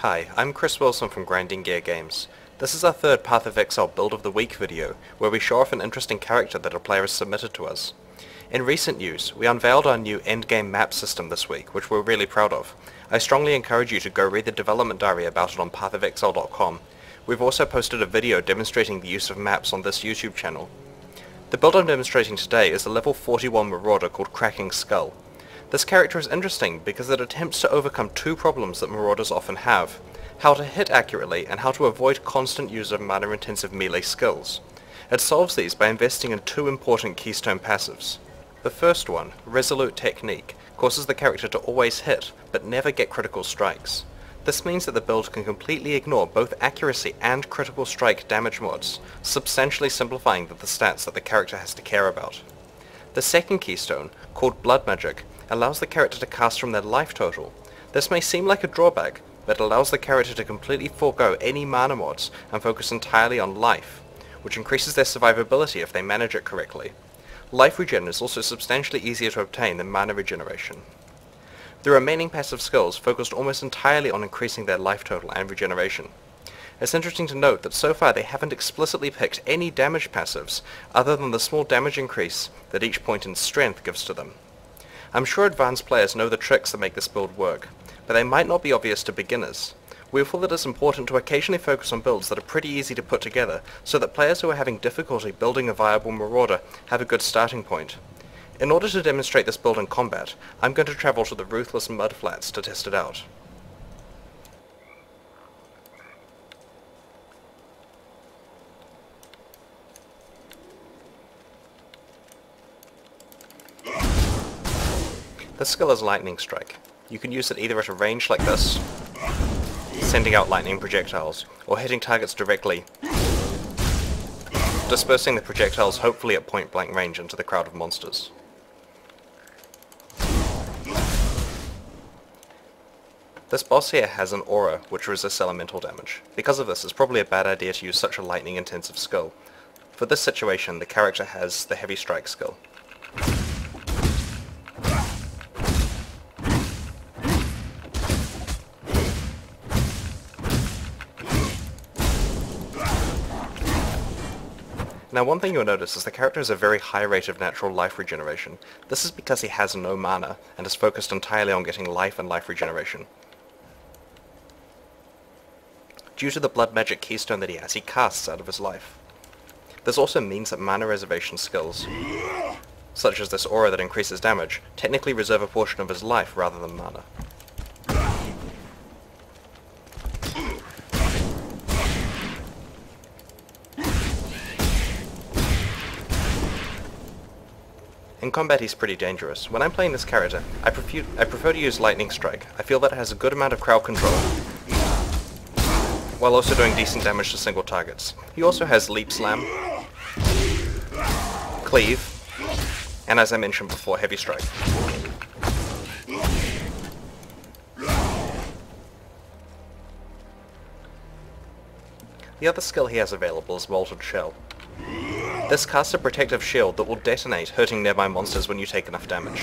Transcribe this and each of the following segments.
Hi, I'm Chris Wilson from Grinding Gear Games. This is our third Path of Exile Build of the Week video, where we show off an interesting character that a player has submitted to us. In recent news, we unveiled our new endgame map system this week, which we're really proud of. I strongly encourage you to go read the development diary about it on pathofexile.com. We've also posted a video demonstrating the use of maps on this YouTube channel. The build I'm demonstrating today is a level 41 Marauder called CrackingSkull. This character is interesting because it attempts to overcome two problems that Marauders often have: how to hit accurately and how to avoid constant use of mana-intensive melee skills. It solves these by investing in two important keystone passives. The first one, Resolute technique, causes the character to always hit, but never get critical strikes. This means that the build can completely ignore both accuracy and critical strike damage mods, substantially simplifying the stats that the character has to care about. The second keystone, called Blood Magic, allows the character to cast from their life total. This may seem like a drawback, but it allows the character to completely forego any mana mods and focus entirely on life, which increases their survivability if they manage it correctly. Life regen is also substantially easier to obtain than mana regeneration. The remaining passive skills focused almost entirely on increasing their life total and regeneration. It's interesting to note that so far they haven't explicitly picked any damage passives other than the small damage increase that each point in strength gives to them. I'm sure advanced players know the tricks that make this build work, but they might not be obvious to beginners. We feel that it's important to occasionally focus on builds that are pretty easy to put together, so that players who are having difficulty building a viable Marauder have a good starting point. In order to demonstrate this build in combat, I'm going to travel to the Ruthless Mudflats to test it out. This skill is Lightning Strike. You can use it either at a range like this, sending out lightning projectiles, or hitting targets directly, dispersing the projectiles hopefully at point blank range into the crowd of monsters. This boss here has an aura which resists elemental damage. Because of this, it's probably a bad idea to use such a lightning intensive skill. For this situation, the character has the Heavy Strike skill. Now one thing you'll notice is the character has a very high rate of natural life regeneration. This is because he has no mana and is focused entirely on getting life and life regeneration. Due to the blood magic keystone that he has, he casts out of his life. This also means that mana reservation skills, such as this aura that increases damage, technically reserve a portion of his life rather than mana. In combat he's pretty dangerous. When I'm playing this character, I prefer to use Lightning Strike. I feel that it has a good amount of crowd control, while also doing decent damage to single targets. He also has Leap Slam, Cleave, and as I mentioned before, Heavy Strike. The other skill he has available is Molten Shell. This casts a protective shield that will detonate, hurting nearby monsters when you take enough damage.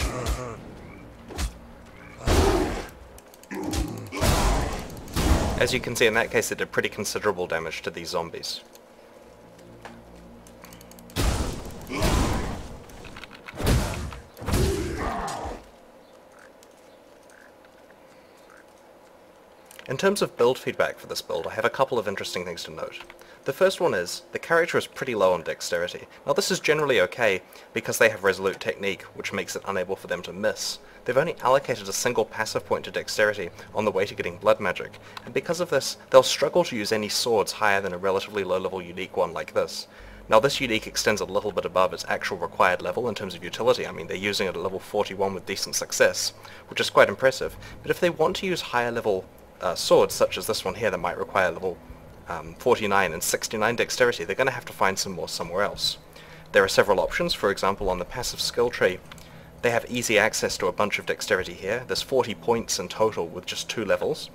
As you can see, in that case it did pretty considerable damage to these zombies. In terms of build feedback for this build, I have a couple of interesting things to note. The first one is, the character is pretty low on dexterity. Now this is generally okay, because they have Resolute technique, which makes it unable for them to miss. They've only allocated a single passive point to dexterity on the way to getting blood magic, and because of this, they'll struggle to use any swords higher than a relatively low-level unique one like this. Now this unique extends a little bit above its actual required level in terms of utility. I mean, they're using it at level 41 with decent success, which is quite impressive. But if they want to use higher level swords, such as this one here that might require level 49 and 69 dexterity, they're going to have to find some more somewhere else. There are several options. For example, on the passive skill tree, they have easy access to a bunch of dexterity here. There's 40 points in total with just 2 levels.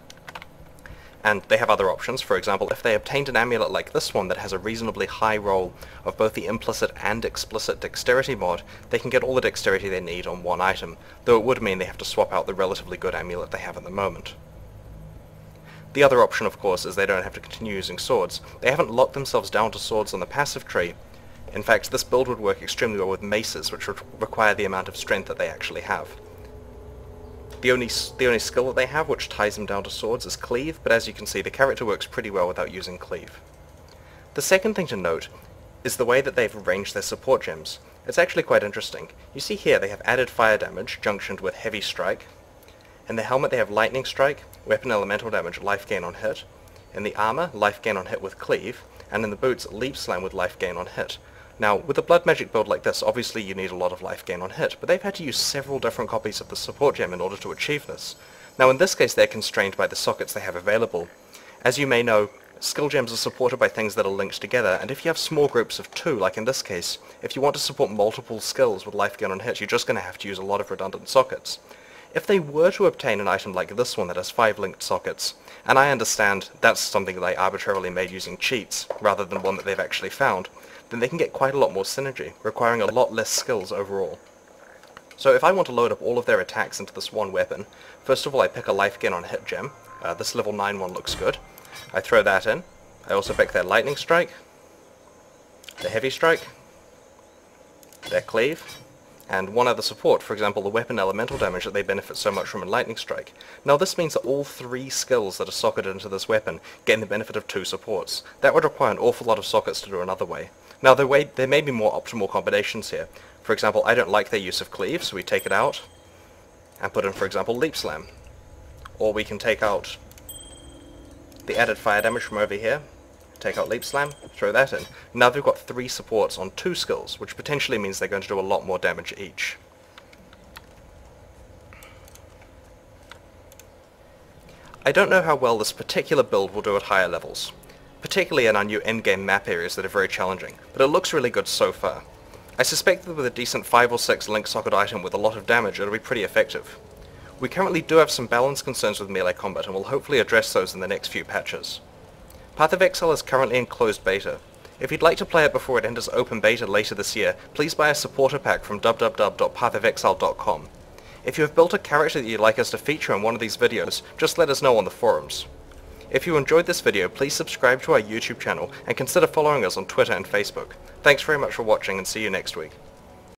And they have other options. For example, if they obtained an amulet like this one that has a reasonably high roll of both the implicit and explicit dexterity mod, they can get all the dexterity they need on one item, though it would mean they have to swap out the relatively good amulet they have at the moment. The other option, of course, is they don't have to continue using swords. They haven't locked themselves down to swords on the passive tree. In fact, this build would work extremely well with maces, which would require the amount of strength that they actually have. The only skill that they have which ties them down to swords is Cleave, but as you can see, the character works pretty well without using Cleave. The second thing to note is the way that they've arranged their support gems. It's actually quite interesting. You see here they have added fire damage, junctioned with heavy strike. In the helmet they have lightning strike, weapon elemental damage, life gain on hit. In the armor, life gain on hit with Cleave. And in the boots, leap slam with life gain on hit. Now, with a blood magic build like this, obviously you need a lot of life gain on hit, but they've had to use several different copies of the support gem in order to achieve this. Now in this case they're constrained by the sockets they have available. As you may know, skill gems are supported by things that are linked together, and if you have small groups of 2, like in this case, if you want to support multiple skills with life gain on hit, you're just going to have to use a lot of redundant sockets. If they were to obtain an item like this one that has 5 linked sockets, and I understand that's something that they arbitrarily made using cheats, rather than one that they've actually found, then they can get quite a lot more synergy, requiring a lot less skills overall. So if I want to load up all of their attacks into this one weapon, first of all I pick a life gain on hit gem. This level 9 one looks good. I throw that in. I also pick their lightning strike, their heavy strike, their cleave, and one other support, for example the weapon elemental damage that they benefit so much from in lightning strike. Now this means that all 3 skills that are socketed into this weapon gain the benefit of 2 supports. That would require an awful lot of sockets to do another way. Now there may be more optimal combinations here. For example, I don't like their use of cleave, so we take it out and put in, for example, leap slam. Or we can take out the added fire damage from over here, take out leap slam, throw that in. Now they've got 3 supports on 2 skills, which potentially means they're going to do a lot more damage each. I don't know how well this particular build will do at higher levels, particularly in our new endgame map areas that are very challenging, but it looks really good so far. I suspect that with a decent 5 or 6 link socket item with a lot of damage it'll be pretty effective. We currently do have some balance concerns with melee combat and will hopefully address those in the next few patches. Path of Exile is currently in closed beta. If you'd like to play it before it enters open beta later this year, please buy a supporter pack from www.pathofexile.com. If you have built a character that you'd like us to feature in one of these videos, just let us know on the forums. If you enjoyed this video, please subscribe to our YouTube channel and consider following us on Twitter and Facebook. Thanks very much for watching and see you next week.